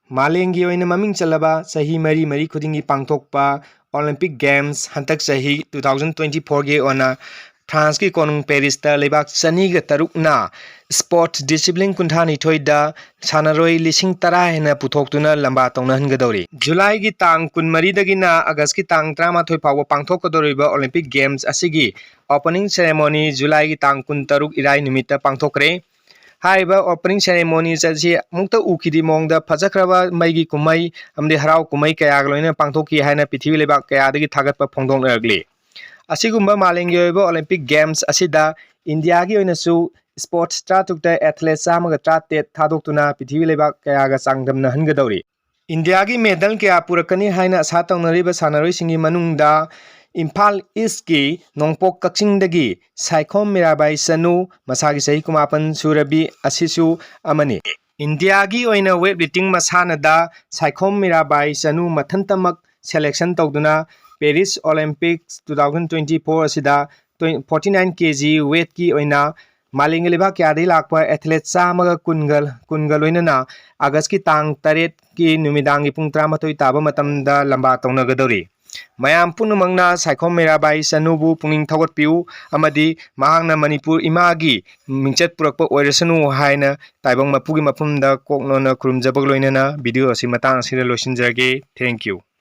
Malengi oina maming chalaba sahi mari khudingi pangthokpa Olympic Games hantak sahi 2024 ge ona France ki konung Paris ta lebak chani ga tarukna sport discipline kunthani thoida sanaroi lising tara hena puthoktuna lamba tongna hingadauri July gi tang kunmari dagina August ki tang 13 phawa pangthokadoriba Olympic Games asigi opening ceremony July gi tang 13 irai numita pangthokre Haiba opening ceremony chasi mukta ukidi mongda phajakraba maigi kumai amde harau kumai kaya gloina pangthoki haina pithibi lebak kaya dagi thagatpa phongdong lagli asigumba malengi oiba Olympic Games asida India gi oinasu sports tratukta athletes samaga tratet thadoktuna pithibi lebak kaya ga changdamna hangadauri India gi medal kaya purakani haina asa tawnariba sanaroi singi manungda Imphal East ki Nongpok Kakchingdagi Saikhom Mirabai Chanu masagi Saikhom Mirabai asisu amani India gi oina weightlifting masanada Saikhom Mirabai Chanu mathantamak selection tawduna Paris Olympics 2024 asida 49 kg weight ki oina malengi leba kyadai lakpa athlete chamaga kungal oinana August ki tang 8 ki numidangi pung 13 taba matamda lamba tawnagadori Mayam punumangna Saikhom Mirabai Chanu bu puning thawat piu amadi mahangna manipur imagi mingchat purakpa oirasanu haina taibang mapugi mapumda koknona kurumjabag loinana video asi matang asira loisinjage thank you